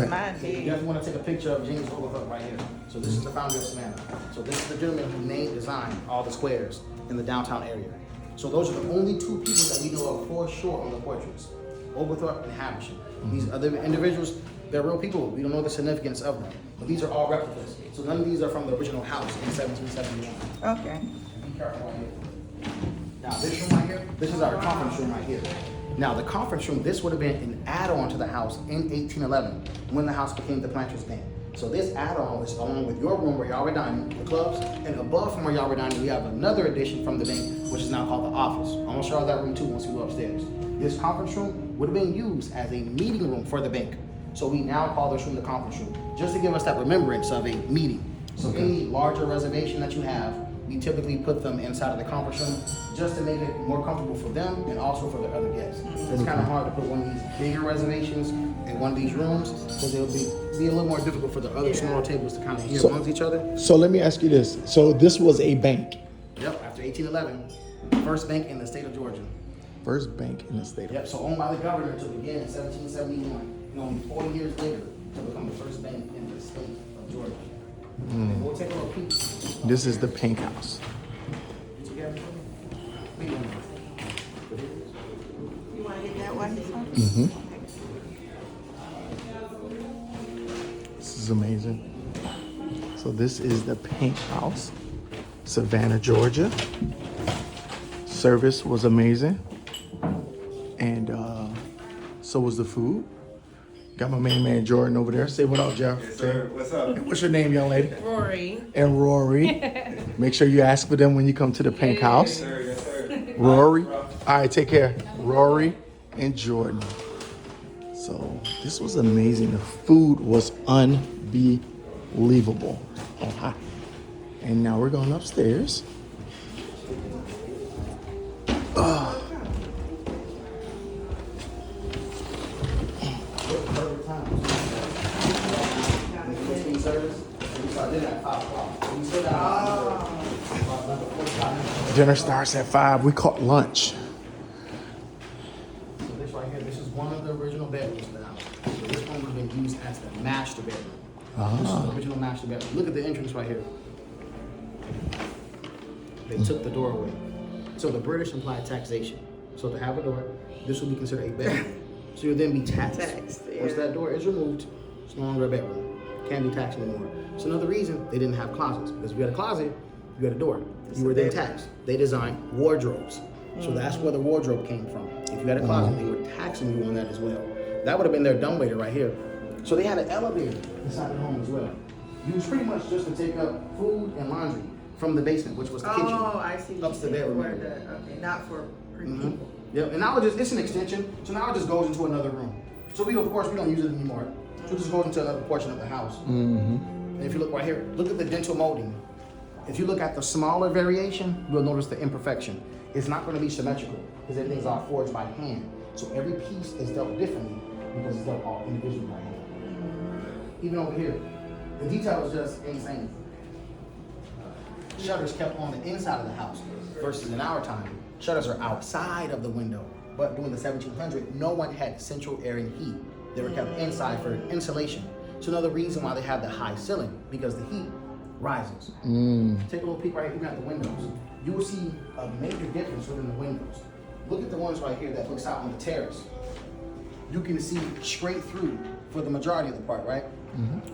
right. Mine You big. definitely want to take a picture of James Oglethorpe right here. So this is the founder of Savannah. So this is the gentleman who designed all the squares in the downtown area. So those are the only two people that we know of for sure on the portraits, Oglethorpe and Havisham. These other individuals, they're real people. We don't know the significance of them, but these are all replicas. So none of these are from the original house in 1771. Okay. Be careful right here. Now this room right here, this is our conference room right here. Now the conference room, this would have been an add-on to the house in 1811 when the house became the Planters Den. So this add-on was along with your room where y'all were dining, the clubs, and above from where y'all were dining, we have another addition from the bank, which is now called the office. I'm gonna show you that room too once we go upstairs. This conference room would have been used as a meeting room for the bank. So we now call this room the conference room, just to give us that remembrance of a meeting. So any larger reservation that you have, we typically put them inside of the conference room just to make it more comfortable for them and also for the other guests. It's kind of hard to put one of these bigger reservations in one of these rooms because it'll be a little more difficult for the other smaller tables to kind of hear amongst each other. So let me ask you this. So this was a bank. Yep, after 1811, first bank in the state of Georgia. First bank in the state of Yep, so owned by the governor to begin in 1771, and only 40 years later to become the first bank in the state of Georgia. We'll take a little peek. This is the Pink House. Together. You want to get that one? This is amazing. So this is the Pink House, Savannah, Georgia. Service was amazing. And so was the food. Got my main man Jordan over there. Say what up, Jeff. Yes, sir. What's up? What's your name, young lady? Rory. And Rory. Make sure you ask for them when you come to the Pink House. Yes, sir. Yes, sir. Rory. All right, take care. Rory and Jordan. So this was amazing. The food was unbelievable. Oh, hi. And now we're going upstairs. Perfect time. Christine service, and we start dinner at 5 o'clock. So we sit down another 45 minutes. Dinner starts at 5. We caught lunch. So this right here, this is one of the original bedrooms of the house. So this one would have been used as the master bedroom. This is the original master bedroom. Look at the entrance right here. They took the door away. So the British implied taxation. So to have a door, this would be considered a bedroom. So you'll then be taxed. Once that door is removed, it's no longer a bedroom. Can't be taxed anymore. So another reason they didn't have closets, because if you had a closet, you had a door. You were then taxed. They designed wardrobes. So that's where the wardrobe came from. If you had a closet, they were taxing you on that as well. That would have been their dumbwaiter right here. So they had an elevator inside the home as well. Used pretty much just to take up food and laundry from the basement, which was the kitchen. Oh, I see. Up to the bedroom. Okay, not for people. Yep, and now it's an extension, so now it just goes into another room. So we, of course, we don't use it anymore. So it just goes into another portion of the house. And if you look right here, look at the dental molding. If you look at the smaller variation, you'll notice the imperfection. It's not going to be symmetrical because everything's all forged by hand. So every piece is dealt differently because it's dealt all individually by hand. Even over here, the detail is just insane. Shutters kept on the inside of the house versus in our time, shutters are outside of the window. But during the 1700s, no one had central air and heat. They were kept inside for insulation. So another reason why they have the high ceiling, because the heat rises. Take a little peek right here, even at the windows. You will see a major difference within the windows. Look at the ones right here that looks out on the terrace. You can see straight through for the majority of the part, right?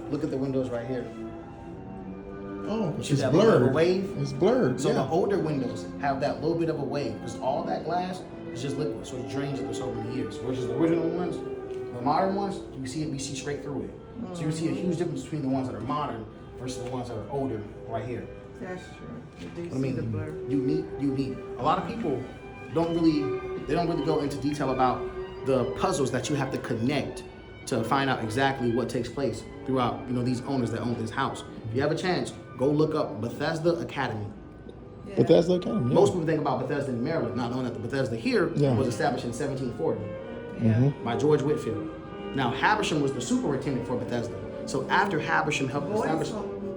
Look at the windows right here. Oh, See it's that little bit of a blurred. wave? It's blurred. So Yeah. the older windows have that little bit of a wave because all that glass is just liquid, so it drains after so many years. Versus the original ones, the modern ones, we see straight through it. So you see a huge difference between the ones that are modern versus the ones that are older right here. That's true. You do I see mean, the blur. unique. A lot of people don't really go into detail about the puzzles that you have to connect to find out exactly what takes place throughout, these owners that own this house. If you have a chance, go look up Bethesda Academy. Bethesda Academy. Yeah. Most people think about Bethesda in Maryland, not knowing that the Bethesda here was established in 1740 by George Whitfield. Now, Havisham was the superintendent for Bethesda. So after Havisham helped establish...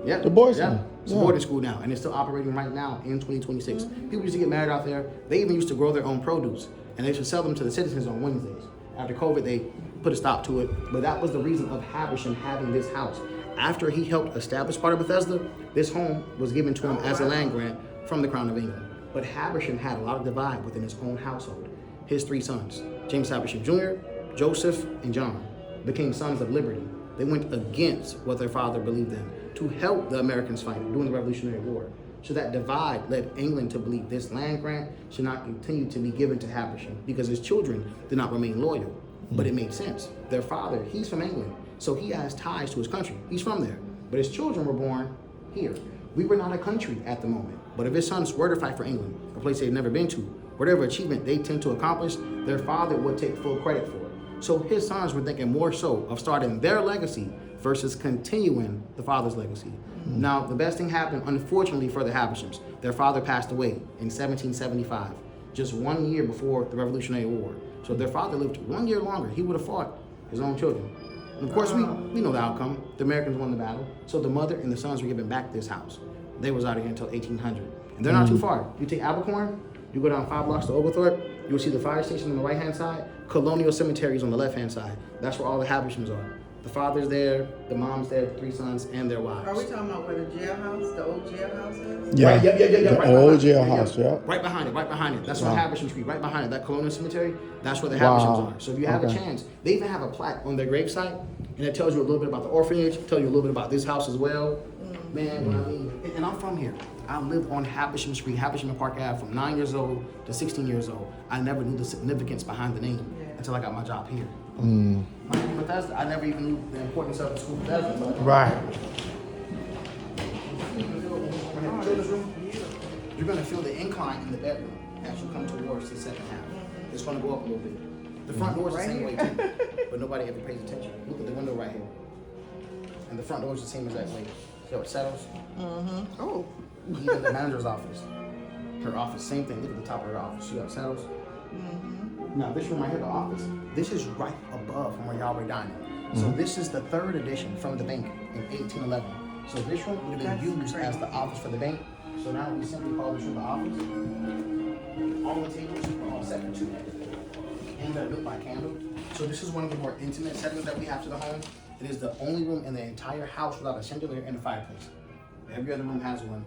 The boys' school. It's a boarding school now, and it's still operating right now in 2026. People used to get married out there. They even used to grow their own produce, and they used to sell them to the citizens on Wednesdays. After COVID, they put a stop to it. But that was the reason of Habersham having this house. After he helped establish part of Bethesda, this home was given to him as a land grant from the Crown of England. But Habersham had a lot of divide within his own household. His 3 sons, James Habersham Jr., Joseph, and John, became sons of liberty. They went against what their father believed in to help the Americans fight during the Revolutionary War. So that divide led England to believe this land grant should not continue to be given to Habersham because his children did not remain loyal. But it made sense. Their father, he's from England, so he has ties to his country. He's from there. But his children were born here. We were not a country at the moment. But if his sons were to fight for England, a place they've never been to, whatever achievement they tend to accomplish, their father would take full credit for it. So his sons were thinking more so of starting their legacy versus continuing the father's legacy. Now, the best thing happened, unfortunately, for the Habershams. Their father passed away in 1775, just 1 year before the Revolutionary War. So if their father lived 1 year longer, he would have fought his own children. And of course, we know the outcome. The Americans won the battle. So the mother and the sons were given back this house. They was out of here until 1800. And they're not too far. You take Abercorn, you go down 5 blocks to Oglethorpe, you will see the fire station on the right-hand side, Colonial Cemetery is on the left-hand side. That's where all the Habershams are. The father's there, the mom's there, the 3 sons, and their wives. Are we talking about where the jailhouse, the old jailhouse is? Yeah, Right, yeah. The Right old behind it. jailhouse, yeah. Right behind it. That's Wow. on Habersham Street, right behind it. That Colonial Cemetery, that's where the Wow. Habershams are. So if you have a Okay. chance, they even have a plaque on their gravesite, and it tells you a little bit about the orphanage, tell you a little bit about this house as well. Man, when I mean, and I'm from here. I lived on Habersham Street, Habersham and Park Ave from 9 years old to 16 years old. I never knew the significance behind the name until I got my job here. My name Bethesda, I never even knew the importance of the school Bethesda. until I got Right. Children's room, you're gonna feel the incline in the bedroom as you come towards the second half. It's gonna go up a little bit. The front door is the same way too, but nobody ever pays attention. Look at the window right here. And the front door is the same as that way. See how it settles? Oh, Even the manager's office. Her office, same thing. Look at the top of her office. See how it settles? Now this room right here, the office, this is right above from where y'all were dining. So this is the 3rd edition from the bank in 1811. So this room would have been used as the office for the bank. So now we simply call this room the office. All the tables are all set for 2. And they're lit by candle. So this is one of the more intimate settings that we have to the home. It is the only room in the entire house without a chandelier and a fireplace. Every other room has one,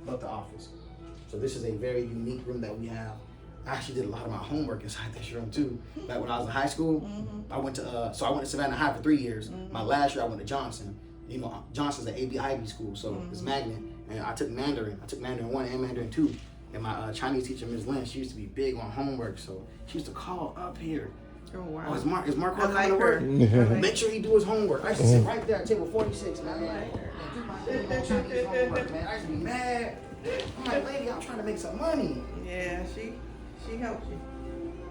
but the office. So this is a very unique room that we have. I actually did a lot of my homework inside this room too. Like when I was in high school, I went to Savannah High for 3 years. My last year I went to Johnson. You know, Johnson's an Ivy school, so it's magnet. And I took Mandarin. I took Mandarin 1 and Mandarin 2. And my Chinese teacher, Ms. Lynn, she used to be big on homework, so she used to call up here. oh wow. Oh, is Mark I coming like to her. work? Make sure he do his homework. I used to sit right there at table 46, man. Do my Chinese homework, man. I used to be mad. I'm like, lady, I'm trying to make some money. Yeah, she helped you.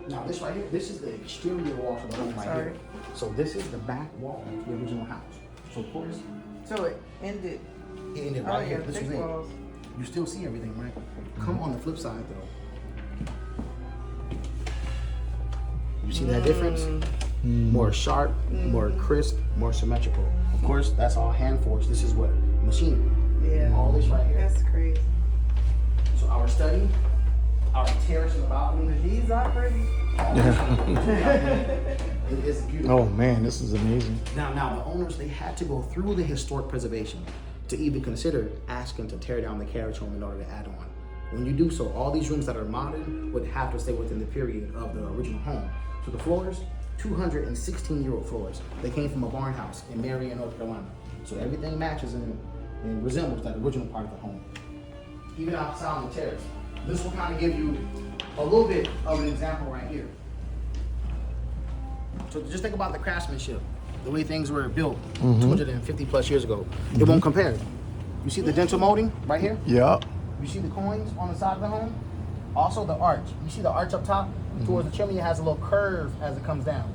Now this right here, this is the exterior wall for the home right Sorry. here. So this is the back wall of the original house. So of course, So it ended. it ended Oh right yeah, here. This thick was it. walls. You still see everything, right? Come on the flip side though. You see that difference? More sharp, more crisp, more symmetrical. Of course, that's all hand forged. This is what? Machinery. Yeah. All this right here. That's crazy. So our study, our terrace in the balcony, These are pretty. it is beautiful. Oh man, this is amazing. Now the owners, they had to go through the historic preservation to even consider asking to tear down the carriage home in order to add on. When you do so, all these rooms that are modern would have to stay within the period of the original home. So the floors, 216-year-old floors. They came from a barn house in Marion, North Carolina. So everything matches and resembles that original part of the home. Even outside on the terrace. This will kind of give you a little bit of an example right here. So just think about the craftsmanship, the way things were built 250 plus years ago. It won't compare. You see the dental molding right here? Yep. You see the coins on the side of the home? Also the arch. You see the arch up top? Towards the chimney, it has a little curve as it comes down.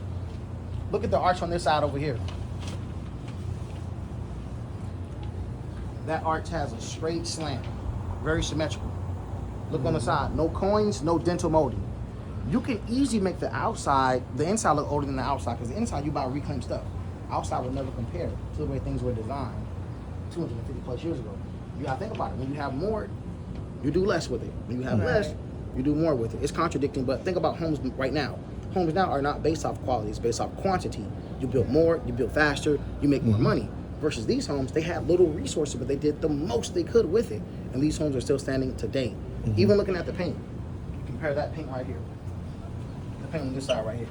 Look at the arch on this side over here. That arch has a straight slant, very symmetrical. Look on the side, no coins, no dental molding. You can easily make the inside look older than the outside, because the inside you buy reclaimed stuff. Outside will never compare to the way things were designed 250 plus years ago. You gotta think about it. When you have more, you do less with it. When you have less, you do more with it. It's contradicting, but think about homes right now. Homes now are not based off quality, it's based off quantity. you build more, you build faster, you make more money. Versus these homes, they had little resources, but they did the most they could with it. And these homes are still standing today. Even looking at the paint, compare that paint right here. The paint on this side right here.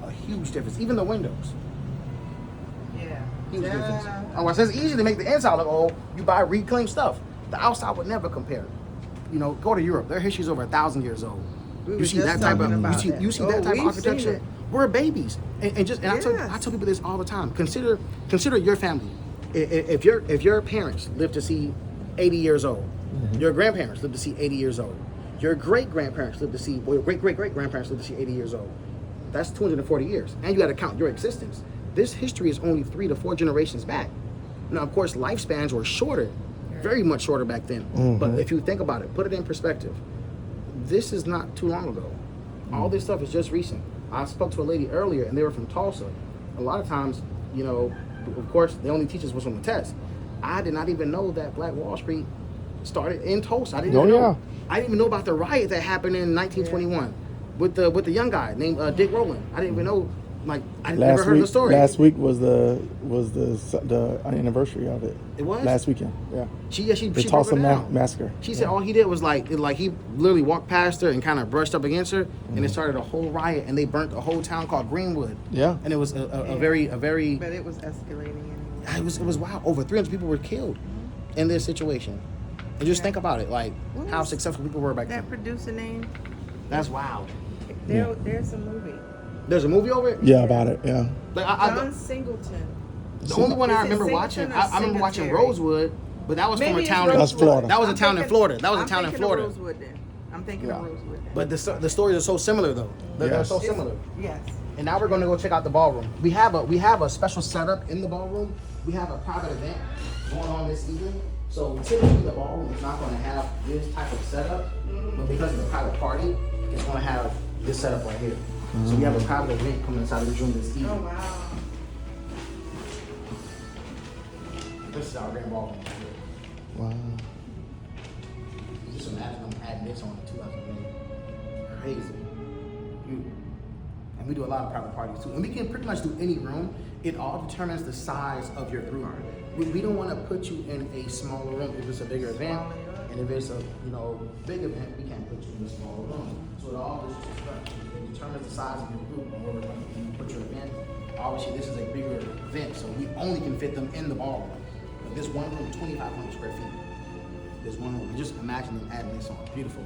A huge difference. Even the windows. Yeah. Huge difference. Oh, it's easy to make the inside look old. You buy reclaimed stuff. The outside would never compare. You know, go to Europe. Their history's over 1,000 years old. We You were see just that type of talking about that. you see that type of we've architecture. seen it. We're babies, and I tell Yes. people this all the time. Consider your family. If your parents live to see 80 years old, your grandparents live to see 80 years old, your great grandparents live to see, well, your great grandparents live to see 80 years old. That's 240 years, and you got to count your existence. This history is only 3 to 4 generations back. Now, of course, lifespans were shorter, very much shorter back then. But if you think about it, put it in perspective. This is not too long ago. All this stuff is just recent. I spoke to a lady earlier, and they were from Tulsa. A lot of times, you know, of course, they only teach us what's on the test. I did not even know that Black Wall Street started in Tulsa. I didn't even know. I didn't even know about the riot that happened in 1921 with the young guy named Dick Rowland. I didn't even know. Like, I never heard the story. Last week was the anniversary of it. It was? Last weekend, yeah. She The broke Tulsa it down. massacre. She said all he did was like he literally walked past her and kind of brushed up against her, and it started a whole riot, and they burnt a whole town called Greenwood. Yeah. And it was a very But it was escalating anyway. it was wild. Over 300 people were killed in this situation. And just think about it, like What how was successful people were back That then. producer name? That's wild. There's a movie. There's a movie over it. Yeah, about it. Yeah. Like John Singleton. the only one I Is it remember Singleton watching, or I remember watching Singletary? Rosewood, but that was from Maybe a it's town. That's Rosewood. Florida. That was a I'm town in thinking- Florida. That was a I'm town in thinking of Florida. Rosewood then. I'm thinking of Rosewood then. But the stories are so similar though. They're Yes. so similar. Yes. And now we're going to go check out the ballroom. We have a special setup in the ballroom. We have a private event going on this evening. So typically the ballroom is not going to have this type of setup, but because it's a private party, it's going to have this setup right here. So we have a private event coming inside of the room this evening. Oh wow. This is our grand ballroom right here. Wow. Just imagine them adding this on in 2008. Crazy. Beautiful. And we do a lot of private parties too. And we can pretty much do any room. It all determines the size of your group. We don't want to put you in a smaller room if it's a bigger event. And if it's a big event, we can't put you in a smaller room. So it all just determines the size of your group and where we're going to put your event. Obviously, this is a bigger event, so we only can fit them in the ballroom. But this one room, 2,500 square feet. There's one room. Just imagine them adding this on. Beautiful.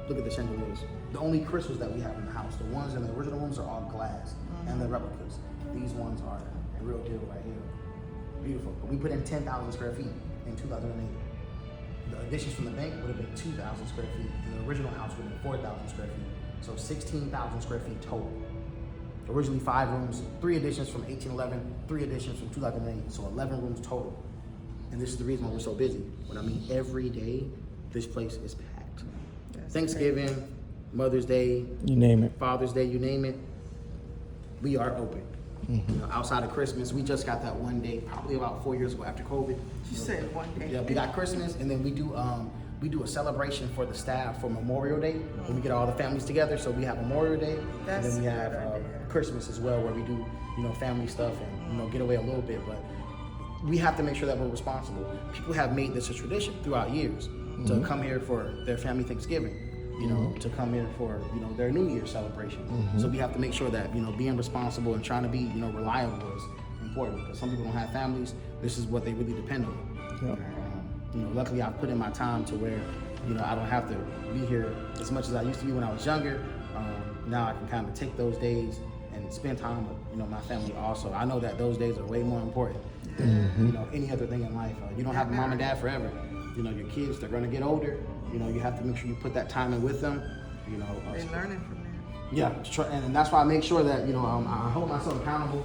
Look at the chandeliers. The only crystals that we have in the house, the ones in the original rooms are all glass, and the replicas. These ones are a real deal right here. Beautiful. But we put in 10,000 square feet in 2008. The additions from the bank would have been 2,000 square feet, and the original house would have been 4,000 square feet. So 16,000 square feet total. Originally 5 rooms, 3 additions from 1811, 3 additions from 2008, so 11 rooms total. And this is the reason why we're so busy. When I mean every day, this place is packed. That's Thanksgiving, Mother's Day, You name it. Father's Day, you name it, we are open. You know, outside of Christmas, we just got that one day, probably about 4 years ago after COVID. She said one day. Yeah, we got Christmas, and then we do a celebration for the staff for Memorial Day, when we get all the families together. So we have Memorial Day, That's and then we a have good idea. Christmas as well, where we do family stuff and get away a little bit. But we have to make sure that we're responsible. People have made this a tradition throughout years to come here for their family Thanksgiving. To come here for their New Year's celebration. So we have to make sure that being responsible and trying to be reliable is important, because some people don't have families. This is what they really depend on. Yep. Luckily I've put in my time to where I don't have to be here as much as I used to be when I was younger. Now I can kind of take those days and spend time with my family also. I know that those days are way more important than any other thing in life. You don't have a mom and dad forever. Your kids, they're going to get older. You have to make sure you put that time in with them. They're learning from that. Yeah, and that's why I make sure that I hold myself accountable.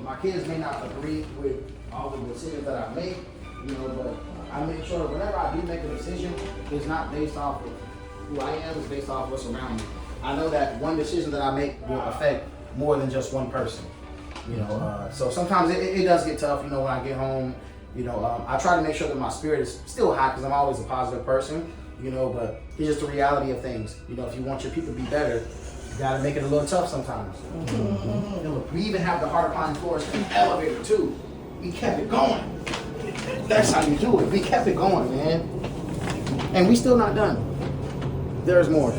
My kids may not agree with all the decisions that I make, but I make sure whenever I do make a decision, it's not based off of who I am, it's based off what's around me. I know that one decision that I make will affect more than just one person. So sometimes it does get tough. When I get home, I try to make sure that my spirit is still high, because I'm always a positive person. But it's just the reality of things. If you want your people to be better, You gotta make it a little tough sometimes. And look, we even have the harder pine floors in the elevator too. We kept it going. That's how you do it. We kept it going, man. And we still not done. There's more.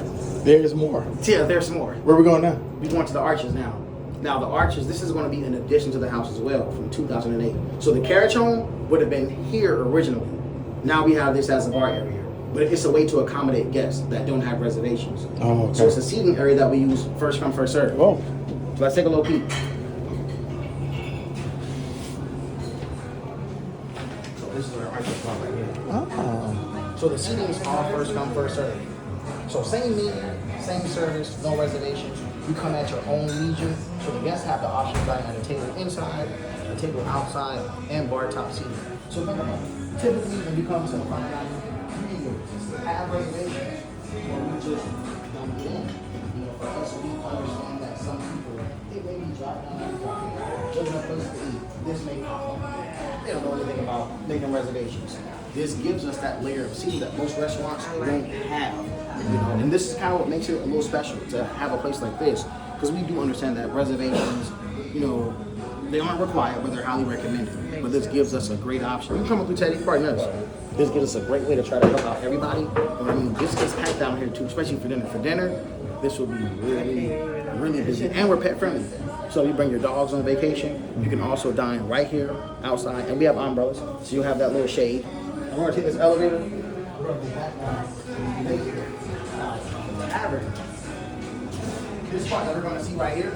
There's more. Yeah, there's more. Where we going now? We're going to the arches now. Now the arches, this is going to be in addition to the house as well from 2008. So the carriage home would have been here originally. Now we have this as a bar area. But it's a way to accommodate guests that don't have reservations. Oh, okay. So it's a seating area that we use first come, first serve. Oh. So let's take a little peek. So this is where our arches are right here. Oh. So the seating is all first come, first serve. So same menu, same service, no reservations. You come at your own leisure. So the guests have the option of dining at a table inside, a table outside, and bar top seating. So think about it. Typically, when you come to a fine dining, you either have reservations or you just don't get in. You know, for us, we understand that some people, they may be dropping out, looking for a place to eat. This may pop up. They don't know anything about making reservations. This gives us that layer of seating that most restaurants don't have. You know, and this is kind of what makes it a little special to have a place like this, because we do understand that reservations, you know, they aren't required, but they're highly recommended. But this gives us a great option. You can come up with Teddy, pardon us. This gives us a great way to try to help out everybody. And I mean, this gets packed down here too, especially for dinner. For dinner, this will be really busy, and we're pet friendly. So you bring your dogs on vacation. You can also dine right here outside, and we have umbrellas, so you'll have that little shade. And we're gonna take this elevator. We're gonna be back down. Tavern. This part that we're going to see right here,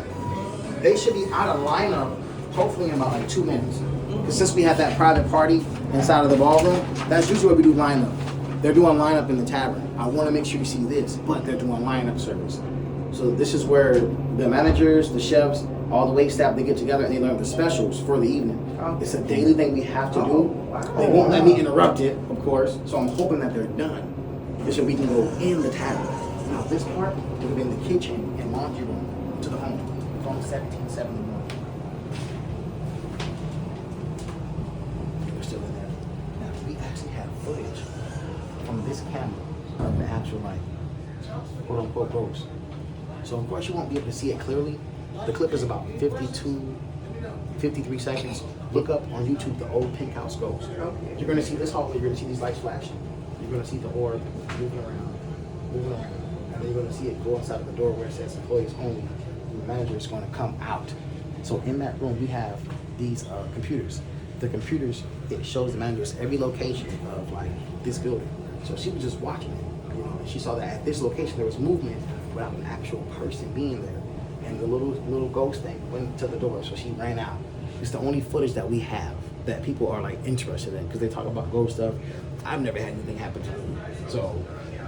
they should be out of lineup hopefully in about like 2 minutes. Because since we have that private party inside of the ballroom, that's usually where we do lineup. They're doing lineup in the tavern. I want to make sure you see this, but they're doing lineup service. So this is where the managers, the chefs, all the wait staff, they get together and they learn the specials for the evening. It's a daily thing we have to do. They won't let me interrupt it, of course, so I'm hoping that they're done. So we can go in the tavern. Now this part would have been the kitchen and laundry room to the home from 1771. We're still in there. Now we actually have footage from this camera of the actual like quote unquote ghost. So of course you won't be able to see it clearly. The clip is about 53 seconds. Look up on YouTube the old Pink House ghost. You're gonna see this hallway, you're gonna see these lights flashing. You're going to see the orb moving around, and then you're going to see it go inside of the door where it says employees only. And the manager is going to come out. So in that room, we have these computers. The computers, it shows the managers every location of like this building. So she was just watching it, you know, and she saw that at this location there was movement without an actual person being there. And the little ghost thing went to the door, so she ran out. It's the only footage that we have that people are like interested in because they talk about ghost stuff. I've never had anything happen to me, so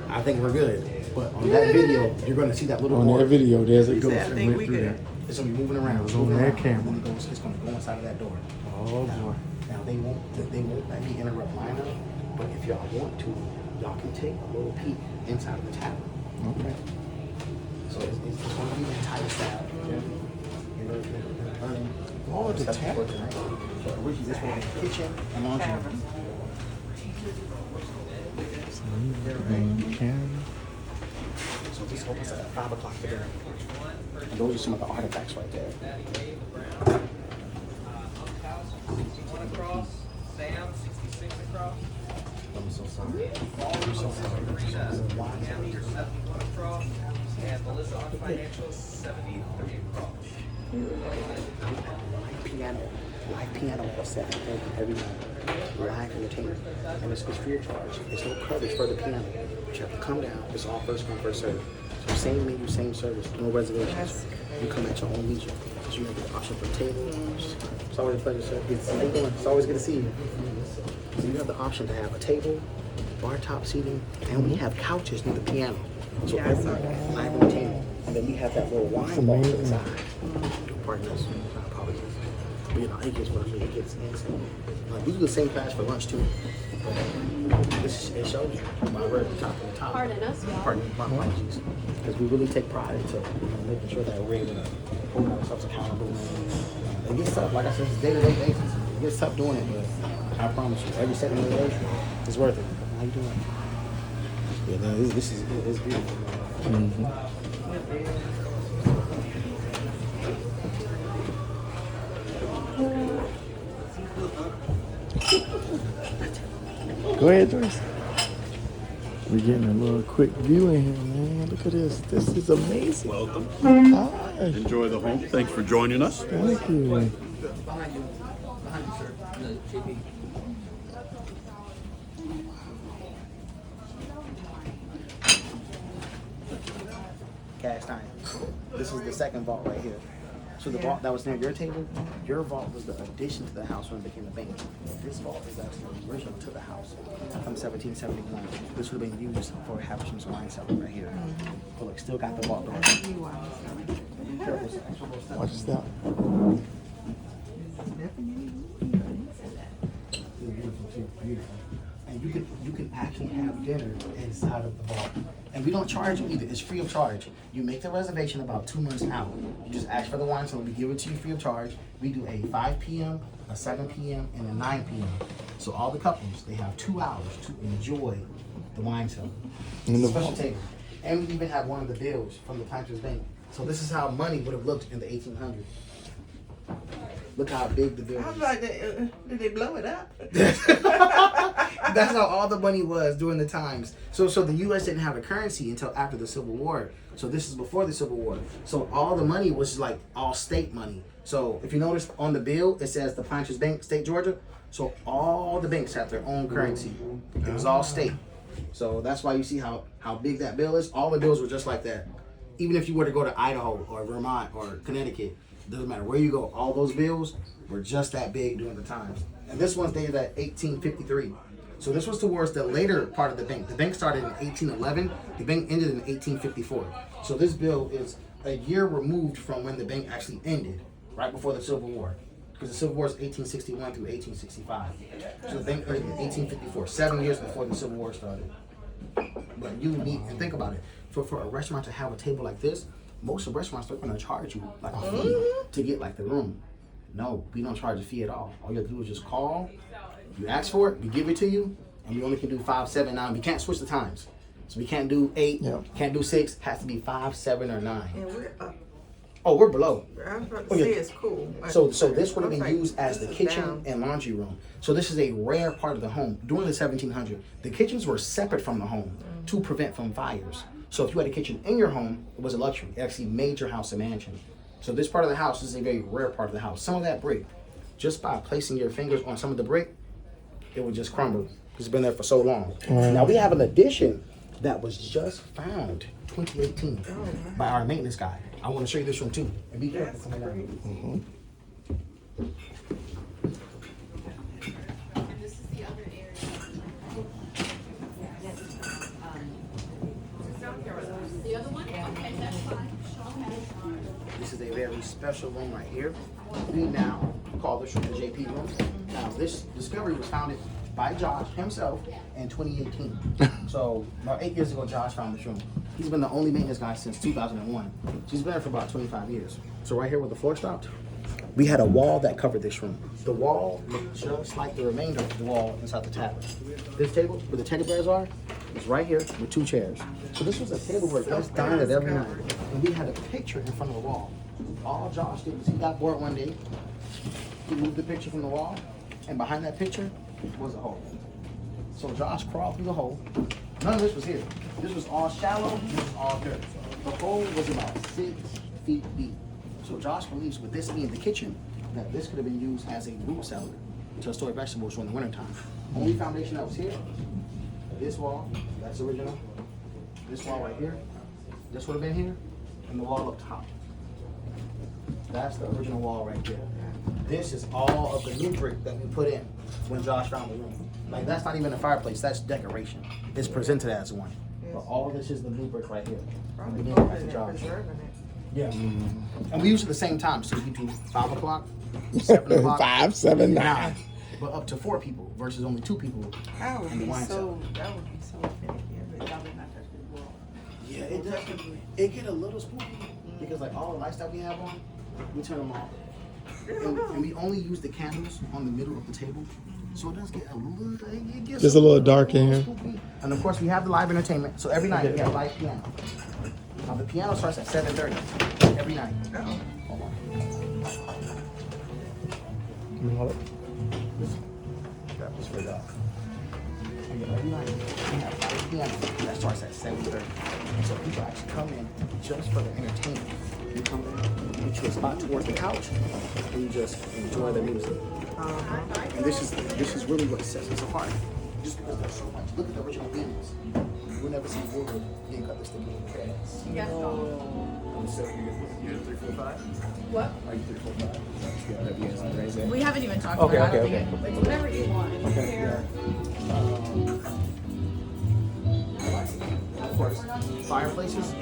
I think we're good. But on that video, you're going to see that little. On that video, there's a ghost I that think went we through good. there. It's going to be moving around. It was on that camera. It's going to go inside of that door. Oh boy. Now they won't let me interrupt lineup, but if y'all want to, y'all can take a little peek inside of the tavern. Okay. So it's going to be the entire staff. Oh, the tavern. So originally this was the kitchen and laundry room. So this opens at 5 o'clock for dinner. And those are some of the artifacts right there. Across, Sam, 66 across. I'm so sorry. Tammy, 71 across. And Melissa on financial, 73 across. Live piano at 7:30 every night. Live entertainment. And it's free of charge. There's no coverage for the piano. But you have to come down. It's all first come, first serve. So same menu, same service, no reservations. You come at your own leisure. So you have the option for tables. It's always a pleasure, sir. How you doing? It's always good to see you. So you have the option to have a table, bar top seating, and we have couches near the piano. So Yeah, I every saw night, that. live entertainment. And then we have that little wine bar to the side. Pardon us. My apologies. But you know, it gets funny. It gets insane. Like, we do the same class for lunch too. But it shows you why we're at the top of the top. Pardon us, y'all. Pardon my apologies. Because we really take pride into making sure that we're able to hold ourselves accountable. It gets tough. Like I said, it's a day-to-day basis. It gets tough doing it, but I promise you, every second of the day, it's worth it. How you doing? Yeah, no, this is it's beautiful. Go ahead, Joyce. We're getting a little quick view in here, man. Look at this. This is amazing. Welcome. Hi. Enjoy the home. Thanks for joining us. Thank you. Behind you, sir. Cast iron. This is the second vault right here. So the vault that was near your table, your vault was the addition to the house when it became a bank. This vault is actually original to the house from 1771. This would have been used for Haversham wine cellar right here. But look, still got the vault door. Careful, sir. Watch this out. Beautiful too, beautiful. And you can actually have dinner inside of the vault. And we don't charge you either. It's free of charge. You make the reservation about 2 months out. You just ask for the wine, so we give it to you free of charge. We do a 5 p.m., a 7 p.m., and a 9 p.m. So all the couples, they have 2 hours to enjoy the wine cellar. It's a special table. And we even have one of the bills from the Planters Bank. So this is how money would have looked in the 1800s. Look how big the bill I was is. like, did they blow it up? That's how all the money was during the times. So the U.S. didn't have a currency until after the Civil War. So this is before the Civil War. So all the money was like all state money. So if you notice on the bill, it says the Planters Bank, State Georgia. So all the banks have their own currency. It was all state. So that's why you see how big that bill is. All the bills were just like that. Even if you were to go to Idaho or Vermont or Connecticut, doesn't matter where you go, all those bills were just that big during the times. And this one's dated at 1853. So this was towards the later part of the bank. The bank started in 1811. The bank ended in 1854. So this bill is a year removed from when the bank actually ended, right before the Civil War. Because the Civil War is 1861 through 1865. So the bank ended in 1854, 7 years before the Civil War started. But you need, and think about it, for a restaurant to have a table like this, most of the restaurants, they're going to charge you like a fee to get like the room. No, we don't charge a fee at all. All you have to do is just call, you ask for it, we give it to you, and we only can do 5, 7, 9. We can't switch the times. So we can't do 8, can't do 6, has to be 5, 7, or 9. And we're up. Oh, we're below. I was about to say it's cool. So this would have been I was like, used as the this is kitchen down. and laundry room. So this is a rare part of the home. During the 1700s, the kitchens were separate from the home to prevent from fires. So if you had a kitchen in your home, it was a luxury. It actually made your house a mansion. So this part of the house is a very rare part of the house. Some of that brick, just by placing your fingers on some of the brick, it would just crumble. It's been there for so long. Now we have an addition that was just found 2018 by our maintenance guy. I want to show you this room too. And be careful coming down. And this is the other area. The other one? Okay, that's fine. This is a very special room right here. We now call this room the JP room. Now this discovery was founded by Josh himself in 2018. So about 8 years ago, Josh found this room. He's been the only maintenance guy since 2001. He's been there for about 25 years. So right here where the floor stopped, we had a wall that covered this room. The wall looked just like the remainder of the wall inside the tavern. This table where the teddy bears are is right here with 2 chairs. So this was a table where guests dined at every night. And we had a picture in front of the wall. All Josh did was he got bored one day, he moved the picture from the wall, and behind that picture was a hole. So Josh crawled through the hole. None of this was here. This was all shallow, this was all dirt. The hole was about 6 feet deep. So Josh believes with this being the kitchen, that this could have been used as a root cellar to store vegetables during the wintertime. Only foundation that was here, this wall, that's original. This wall right here, this would have been here, and the wall up top. That's the original wall right there. This is all of the new brick that we put in when Josh found the room. Like that's not even a fireplace, that's decoration. It's presented as one. But all of this is the new brick right here. Probably Again, older back to than Josh. preserving it. Yeah. And we use it the same time, so we do 5 o'clock, 7 o'clock, 5, 7, 9. but up to 4 people versus only 2 people. That would in the be wine so finicky. But y'all did not touch the wall. Yeah, it does. It get a little spooky because like all the lights that we have on, we turn them off. And we only use the candles on the middle of the table. So it does get a little, it gets Just a little dark in here. spooky. And of course we have the live entertainment. So every night we have live piano. Now the piano starts at 7:30 every night. Hold on. me hold it. Grab this right off. And then every night we have 5 p.m. that starts at 7:30. And so people actually come in just for the entertainment. You come in, you get you a spot towards the couch, and you just enjoy the music. And this is really what sets us apart. Just because there's so much. Look at the original beams. You'll never see wood being cut this thick. Okay. Yes. So you're 345? What? Are you 345? Yeah, that'd be as raise it. We haven't even talked Okay, about it. okay, I don't think it's whatever you want. Okay, yeah. Of course, fireplaces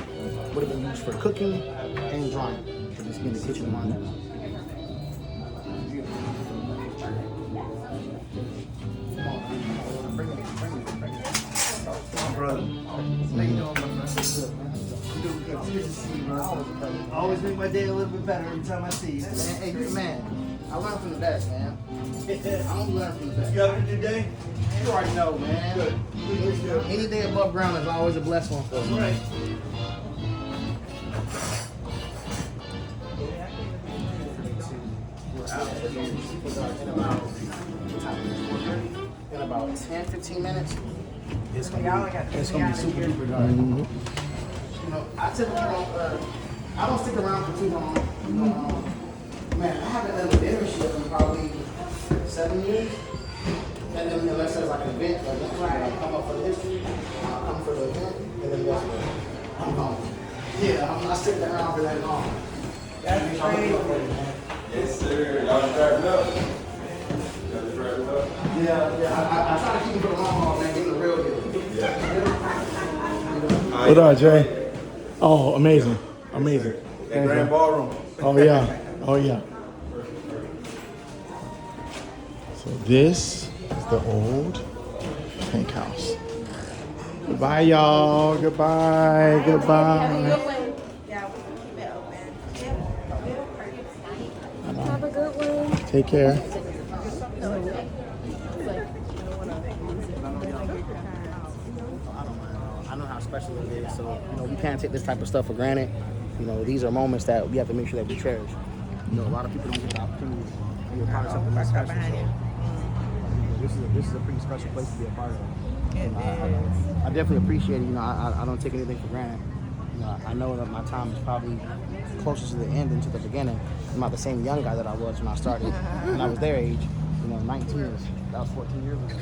would have been used for cooking and drying. For this being the kitchen and laundry. Bring it. Brother. How you doing, my friend? I'm doing good. Good to see you, bro. Always make my day a little bit better every time I see you. Man, hey, you man. I learn from the best, man. I only learn from the best. You having a good day? You already know, man. Good. Any day above ground is always a blessed one for me. Right. In about 10-15 minutes, it's Y'all gonna got be super duper dark. You know, I typically don't stick around for too long. Man, I haven't done a dinner shift in probably 7 years. And then unless there's like an event, like next week, I come up for the history, I'll come for the event, and then guess what? I'm home. Yeah, I'm not sticking around for that long. That's crazy. Yes, sir. Y'all just wrapping up. Y'all just wrapping up. Yeah, I try to keep it for the long haul, man, getting the real deal. What up, Jay? Oh, amazing. Amazing. That grand ballroom. Oh, yeah. Oh, yeah. So this is the old tank house. Goodbye, y'all. Goodbye. Goodbye. Yeah, we can keep it open. Have a good one. Take care. I know how special it is, so we can't take this type of stuff for granted. These are moments that we have to make sure that we cherish. A lot of people don't get the opportunity to be a part of something that's special. So this is a pretty special place to be a part of. I definitely appreciate it. I don't take anything for granted. I know that my time is probably closer to the end than to the beginning. I'm not the same young guy that I was when I started, when I was their age. 19 years. That was 14 years ago.